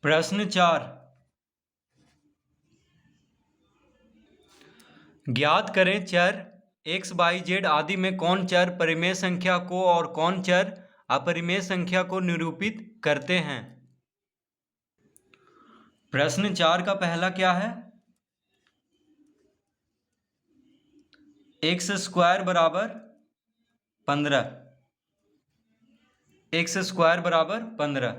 प्रश्न 4। ज्ञात करें चर x, y, z आदि में कौन चर परिमेय संख्या को और कौन चर अपरिमेय संख्या को निरूपित करते हैं। प्रश्न 4 का पहला क्या है, एक्स स्क्वायर बराबर 15। एक्स स्क्वायर बराबर 15।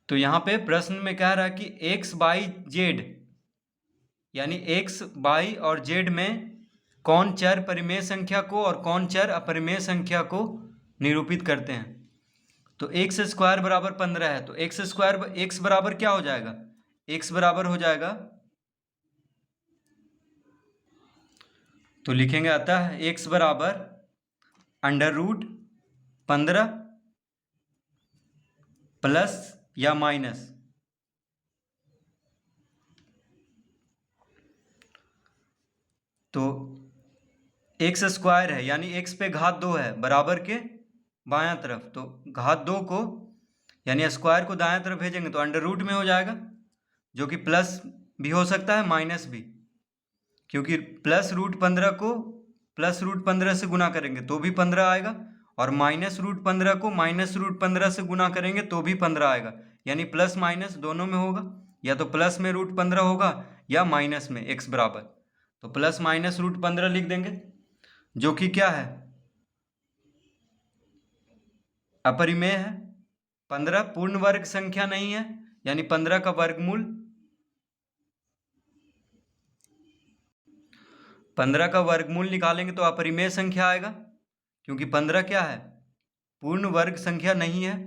तो यहाँ पे प्रश्न में कह रहा है कि एक्स बाई जेड यानी एक्स बाई और जेड में कौन चर परिमेय संख्या को और कौन चर अपरिमेय संख्या को निरूपित करते हैं। तो एक्स स्क्वायर बराबर 15 है, तो एक्स स्क्वायर एक्स बराबर क्या हो जाएगा, एक्स बराबर हो जाएगा, तो लिखेंगे अतः एक्स बराबर अंडर रूट 15 प्लस या माइनस, तो एक्स स्क्वायर है यानी एक्स पे घात 2 है बराबर के बायां तरफ, तो घात 2 को यानी स्क्वायर को दायां तरफ भेजेंगे तो अंडर रूट में हो जाएगा, जो कि प्लस भी हो सकता है माइनस भी, क्योंकि प्लस रूट 15 को प्लस रूट 15 से गुना करेंगे तो भी 15 आएगा, और माइनस रूट 15 को माइनस रूट 15 से गुना करेंगे तो भी 15 आएगा, यानी प्लस माइनस दोनों में होगा, या तो प्लस में रूट 15 होगा या माइनस में एक्स बराबर, तो प्लस माइनस रूट 15 लिख देंगे, जो कि क्या है, अपरिमेय है। 15 पूर्ण वर्ग संख्या नहीं है, यानी 15 का वर्गमूल, 15 का वर्गमूल निकालेंगे तो अपरिमेय संख्या आएगा, क्योंकि 15 क्या है, पूर्ण वर्ग संख्या नहीं है,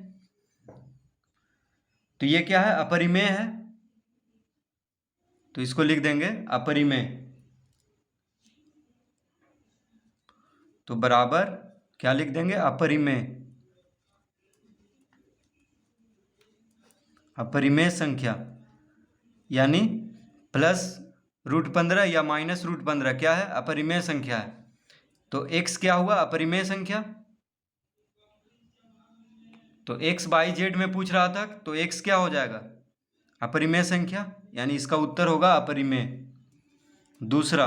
तो ये क्या है, अपरिमेय है, तो इसको लिख देंगे अपरिमेय, तो बराबर क्या लिख देंगे, अपरिमेय, अपरिमेय संख्या यानी प्लस रूट 15 या माइनस रूट 15 क्या है, अपरिमेय संख्या है, तो x क्या हुआ, अपरिमेय संख्या, तो x बाई जेड में पूछ रहा था, तो x क्या हो जाएगा, अपरिमेय संख्या, यानी इसका उत्तर होगा अपरिमेय। दूसरा,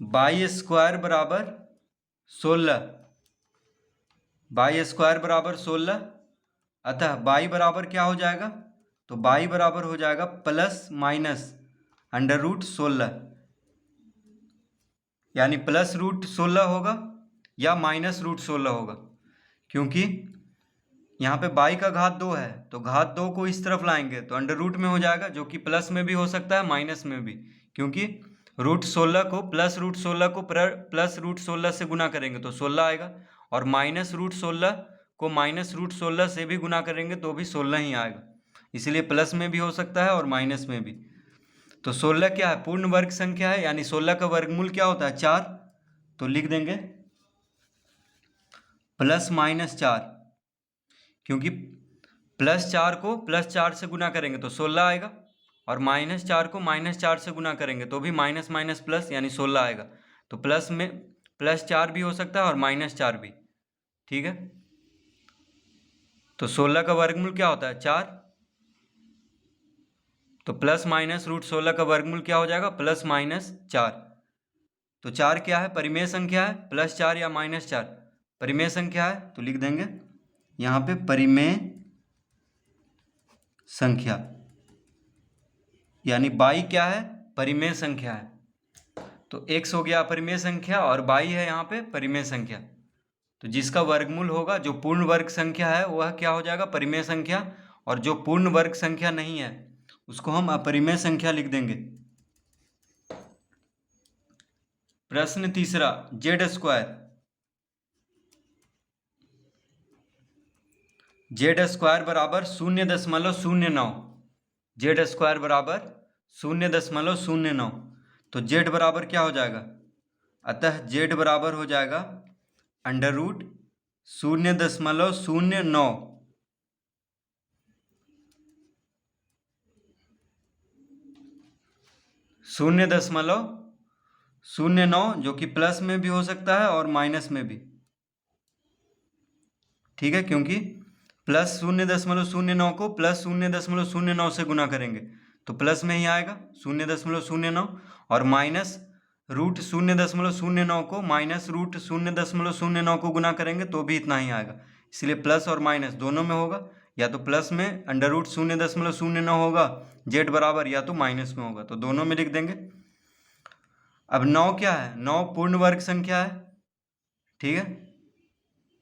बाई स्क्वायर बराबर 16, बाई स्क्वायर बराबर 16, अतः बाई बराबर क्या हो जाएगा, तो बाई बराबर हो जाएगा प्लस माइनस अंडर रूट 16, यानी प्लस रूट 16 होगा या माइनस रूट 16 होगा, क्योंकि यहाँ पे बाई का घात 2 है, तो घात 2 को इस तरफ लाएंगे तो अंडर रूट में हो जाएगा, जो कि प्लस में भी हो सकता है माइनस में भी, क्योंकि रूट 16 को प्लस रूट 16 को प्लस रूट 16 से गुना करेंगे तो 16 आएगा, और माइनस रूट 16 को माइनस रूट 16 से भी गुना करेंगे तो भी 16 ही आएगा, इसलिए प्लस में भी हो सकता है और माइनस में भी। तो 16 क्या है, पूर्ण वर्ग संख्या है, यानी 16 का वर्गमूल क्या होता है, 4, तो लिख देंगे प्लस माइनस 4, क्योंकि प्लस 4 को प्लस 4 से गुना करेंगे तो 16 आएगा, और माइनस 4 को माइनस 4 से गुना करेंगे तो भी माइनस माइनस प्लस यानी 16 आएगा, तो प्लस में प्लस 4 भी हो सकता है और माइनस 4 भी, ठीक है। तो 16 का वर्गमूल क्या होता है, 4, तो प्लस माइनस रूट 16 का वर्गमूल क्या हो जाएगा, प्लस माइनस 4, तो 4 क्या है, परिमेय संख्या है, प्लस 4 या माइनस 4 परिमेय संख्या है, तो लिख देंगे यहाँ पे परिमेय संख्या, यानी बाई क्या है, परिमेय संख्या है, तो x हो गया अपरिमेय संख्या और बाई है यहाँ पे परिमेय संख्या, तो जिसका वर्गमूल होगा, जो पूर्ण वर्ग संख्या है वह क्या हो जाएगा, परिमेय संख्या, और जो पूर्ण वर्ग संख्या नहीं है उसको हम अपरिमेय संख्या लिख देंगे। प्रश्न तीसरा, जेड स्क्वायर, जेड स्क्वायर बराबर 0.09, जेड स्क्वायर बराबर 0.09, तो जेड बराबर क्या हो जाएगा, अतः जेड बराबर हो जाएगा अंडर रूट 0.09, शून्य दशमलव 09, जो कि प्लस में भी हो सकता है और माइनस में भी, ठीक है, क्योंकि प्लस 0.09 को प्लस 0.09 से गुना करेंगे तो प्लस में ही आएगा 0.09, और माइनस रूट 0.09 को माइनस रूट 0.09 को गुना करेंगे तो भी इतना ही आएगा। इसलिए प्लस और माइनस दोनों में होगा, या तो प्लस में अंडर रूट 0.09 होगा जेड बराबर, या तो माइनस में होगा, तो दोनों में लिख देंगे। अब 9 क्या है, 9 पूर्ण वर्ग संख्या है, ठीक है।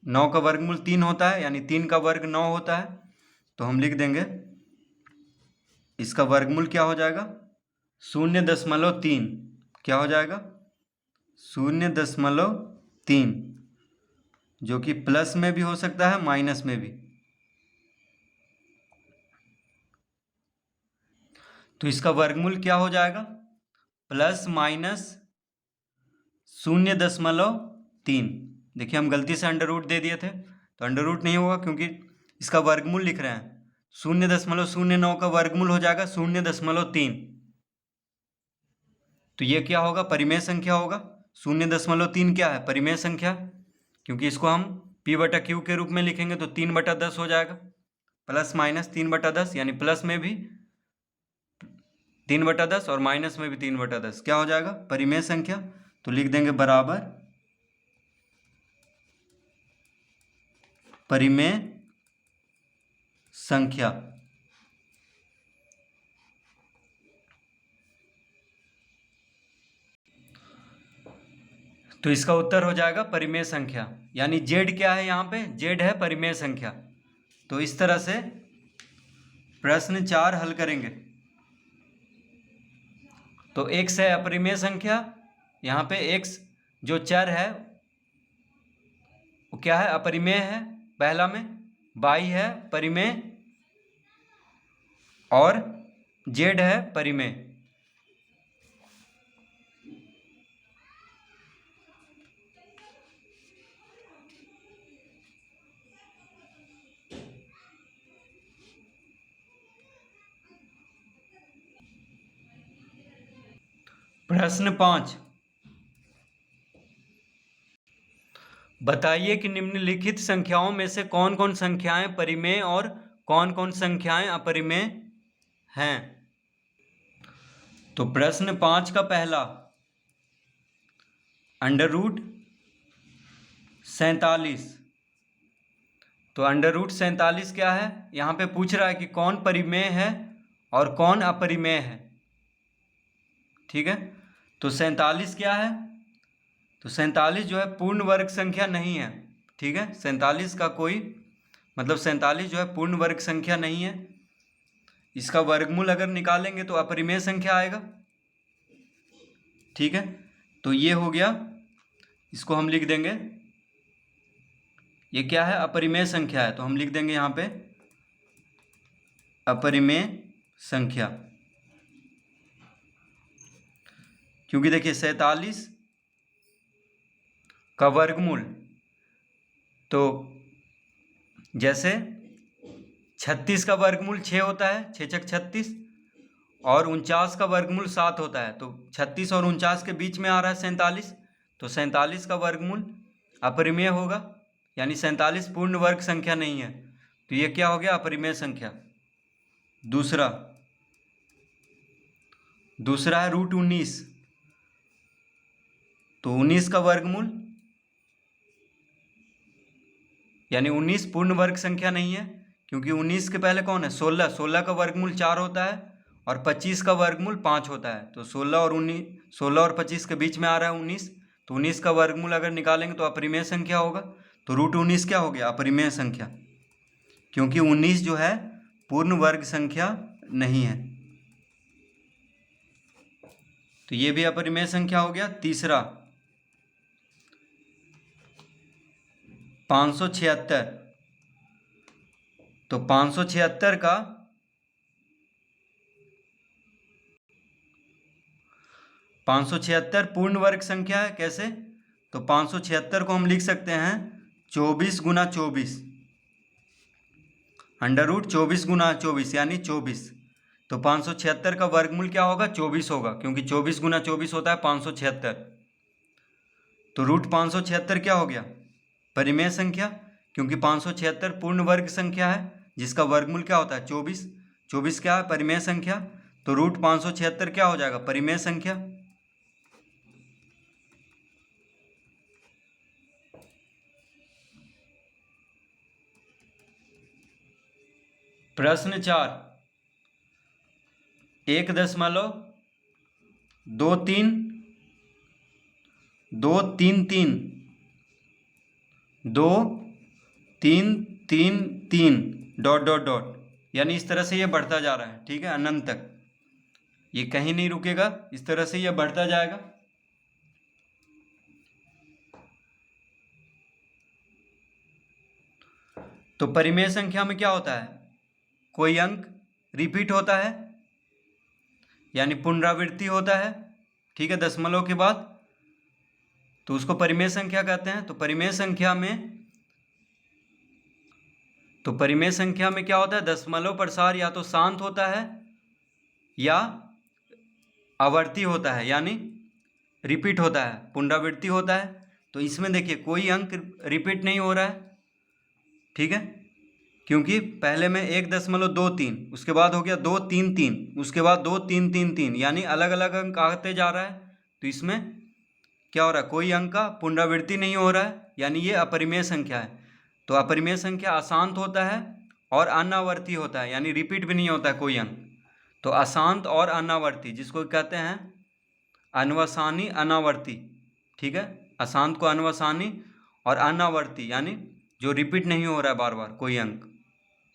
9 का वर्गमूल 3 होता है, यानी 3 का वर्ग 9 होता है, तो हम लिख देंगे इसका वर्गमूल क्या हो जाएगा 0.3, क्या हो जाएगा 0.3, जो कि प्लस में भी हो सकता है माइनस में भी। तो इसका वर्गमूल क्या हो जाएगा प्लस माइनस 0.3। देखिए हम गलती से अंडर रूट दे दिए थे, तो अंडर रूट नहीं होगा क्योंकि इसका वर्गमूल लिख रहे हैं। 0.09 का वर्गमूल हो जाएगा 0.3, तो ये क्या होगा परिमेय संख्या होगा। 0.3 क्या है परिमेय संख्या, क्योंकि इसको हम p/q के रूप में लिखेंगे तो 3/10 हो जाएगा, प्लस माइनस 3/10, यानी प्लस में भी 3/10 और माइनस में भी 3/10 क्या हो जाएगा परिमेय संख्या। तो लिख देंगे बराबर परिमेय संख्या। तो इसका उत्तर हो जाएगा परिमेय संख्या, यानी जेड क्या है यहाँ पे, जेड है परिमेय संख्या। तो इस तरह से प्रश्न 4 हल करेंगे। तो x है अपरिमेय संख्या, यहाँ पे x जो चर है वो क्या है अपरिमेय है पहला में, y है परिमेय और z है परिमेय। प्रश्न 5, बताइए कि निम्नलिखित संख्याओं में से कौन कौन संख्याएं परिमेय और कौन कौन संख्याएं अपरिमेय हैं। तो प्रश्न 5 का पहला अंडर रूट 47। तो अंडर रूट 47 क्या है, यहाँ पे पूछ रहा है कि कौन परिमेय है और कौन अपरिमेय है, ठीक है। तो 47 क्या है, तो 47 जो है पूर्ण वर्ग संख्या नहीं है, ठीक है। 47 का कोई मतलब 47 जो है पूर्ण वर्ग संख्या नहीं है, इसका वर्गमूल अगर निकालेंगे तो अपरिमेय संख्या आएगा, ठीक है। तो ये हो गया, इसको हम लिख देंगे, ये क्या है अपरिमेय संख्या है, तो हम लिख देंगे यहाँ पे अपरिमेय संख्या। क्योंकि देखिए 47 का वर्गमूल, तो जैसे 36 का वर्गमूल 6 होता है, 6 छक 36, और 49 का वर्गमूल 7 होता है, तो 36 और 49 के बीच में आ रहा है 47, तो 47 का वर्गमूल अपरिमेय होगा, यानी 47 पूर्ण वर्ग संख्या नहीं है, तो ये क्या हो गया अपरिमेय संख्या। दूसरा है रूट 19, तो 19 का वर्गमूल यानी 19 पूर्ण वर्ग संख्या नहीं है, क्योंकि 19 के पहले कौन है 16, 16 का वर्गमूल 4 होता है और 25 का वर्गमूल 5 होता है, तो 16 और 25 के बीच में आ रहा है 19, तो 19 का वर्गमूल अगर निकालेंगे तो अपरिमेय संख्या होगा। तो रूट 19 क्या हो गया अपरिमेय संख्या, क्योंकि 19 जो है पूर्ण वर्ग संख्या नहीं है, तो ये भी अपरिमेय संख्या हो गया। तीसरा 576, तो 576 का 576 पूर्ण वर्ग संख्या है, कैसे, तो 576 को हम लिख सकते हैं 24 गुना 24, अंडर रूट 24 गुना 24 यानी 24। तो 576 का वर्गमूल क्या होगा 24 होगा, क्योंकि 24 गुना 24 होता है 576। तो रूट 576 क्या हो गया परिमेय संख्या, क्योंकि 576 पूर्ण वर्ग संख्या है जिसका वर्गमूल क्या होता है 24। 24 क्या है परिमेय संख्या, तो रूट 576 क्या हो जाएगा परिमेय संख्या। प्रश्न 4, 1.23233 2333 डॉट डॉट डॉट, यानी इस तरह से ये बढ़ता जा रहा है, ठीक है, अनंत तक, ये कहीं नहीं रुकेगा, इस तरह से ये बढ़ता जाएगा। तो परिमेय संख्या में क्या होता है, कोई अंक रिपीट होता है यानी पुनरावृत्ति होता है, ठीक है, दशमलव के बाद, तो उसको परिमेय संख्या कहते हैं। तो परिमेय संख्या में क्या होता है, दशमलव प्रसार या तो शांत होता है या आवर्ती होता है, यानी रिपीट होता है, पुनरावृत्ति होता है। तो इसमें देखिए कोई अंक रिपीट नहीं हो रहा है, ठीक है, क्योंकि पहले में 1.23, उसके बाद हो गया 233, उसके बाद 2333, यानी अलग अलग अंक आते जा रहा है। तो इसमें क्या हो रहा है, कोई अंक का पुनरावृत्ति नहीं हो रहा है, यानी ये अपरिमेय संख्या है। तो अपरिमेय संख्या अशांत होता है और अनावर्ती होता है, यानी रिपीट भी नहीं होता है कोई अंक। तो अशांत और अनावर्ती, जिसको कहते हैं अनवसानी अनावर्ती, ठीक है, अशांत को अनवसानी और अनावर्ती यानी जो रिपीट नहीं हो रहा है बार बार कोई अंक।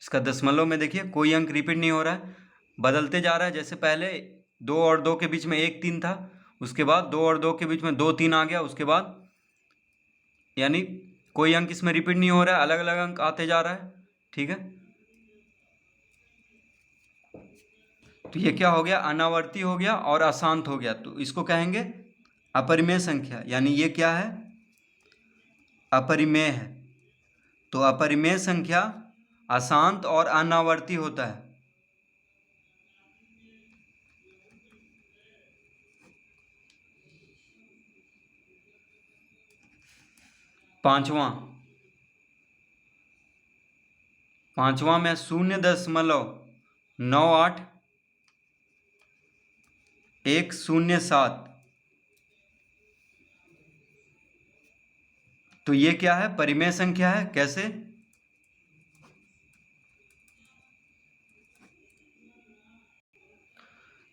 इसका दशमलव में देखिए कोई अंक रिपीट नहीं हो रहा है, बदलते जा रहा है। जैसे पहले 2 और 2 के बीच में 1 3 था, उसके बाद 2 और 2 के बीच में 2 3 आ गया, उसके बाद यानी कोई अंक इसमें रिपीट नहीं हो रहा है, अलग अलग अंक आते जा रहा है, ठीक है। तो ये क्या हो गया, अनावर्ती हो गया और अशांत हो गया, तो इसको कहेंगे अपरिमेय संख्या, यानी ये क्या है अपरिमेय है। तो अपरिमेय संख्या अशांत और अनावर्ती होता है। पांचवा में 0.98107, तो ये क्या है परिमेय संख्या है। कैसे,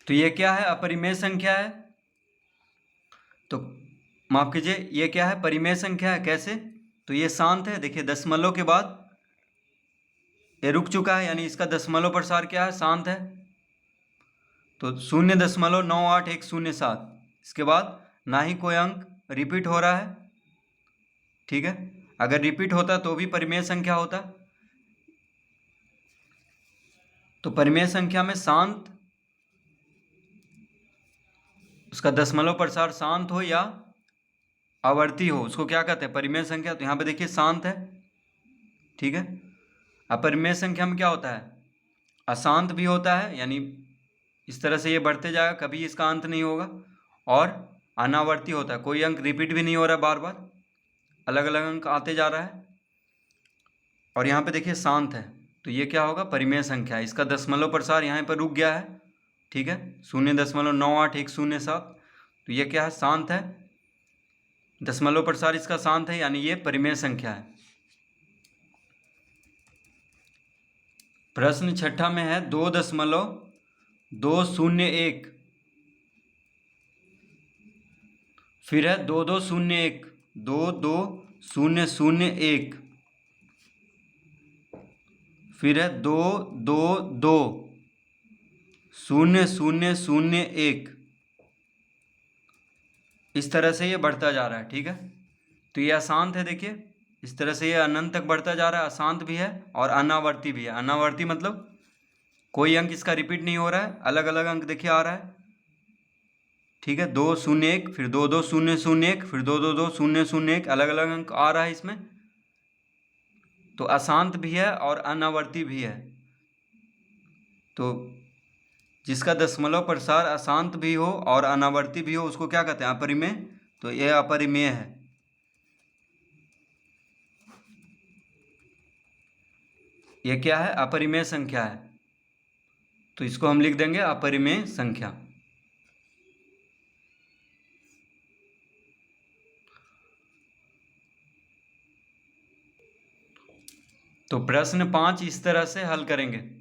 तो ये क्या है अपरिमेय संख्या है, तो माफ कीजिए ये क्या है परिमेय संख्या है। कैसे, तो ये शांत है, देखिए दशमलव के बाद ये रुक चुका है, यानी इसका दशमलव प्रसार क्या है शांत है। तो 0.98107, इसके बाद ना ही कोई अंक रिपीट हो रहा है, ठीक है, अगर रिपीट होता तो भी परिमेय संख्या होता। तो परिमेय संख्या में शांत, उसका दशमलव प्रसार शांत हो या आवर्ती हो, उसको क्या कहते हैं परिमेय संख्या। तो यहाँ पे देखिए शांत है, ठीक है। अपरिमेय संख्या में क्या होता है अशांत भी होता है, यानी इस तरह से ये बढ़ते जाएगा, कभी इसका अंत नहीं होगा, और अनावर्ती होता है, कोई अंक रिपीट भी नहीं हो रहा है, बार बार अलग अलग अंक आते जा रहा है। और यहाँ पे देखिए शांत है, तो ये क्या होगा परिमेय संख्या है। इसका दशमलव प्रसार यहाँ पर रुक गया है, ठीक है, 0.98107, तो ये क्या है शांत है, दशमलव प्रसार इसका शांत है, यानी ये परिमेय संख्या है। प्रश्न छठा में है 2.201, फिर है 2201, 22001, फिर है 2220001, इस तरह से ये बढ़ता जा रहा है, ठीक है। तो ये अशांत है, देखिए इस तरह से ये अनंत तक बढ़ता जा रहा है, अशांत भी है और अनावर्ती भी है। अनावर्ती मतलब कोई अंक इसका रिपीट नहीं हो रहा है, अलग अलग अंक देखिए आ रहा है, ठीक है, 201, फिर 22001, फिर 2220001, अलग अलग अंक आ रहा है इसमें। तो अशांत भी है और अनावर्ती भी है। तो जिसका दशमलव प्रसार अशांत भी हो और अनावर्ती भी हो उसको क्या कहते हैं अपरिमेय। तो यह अपरिमेय है। ये क्या है? अपरिमेय संख्या है, तो इसको हम लिख देंगे अपरिमेय संख्या। तो प्रश्न 5 इस तरह से हल करेंगे।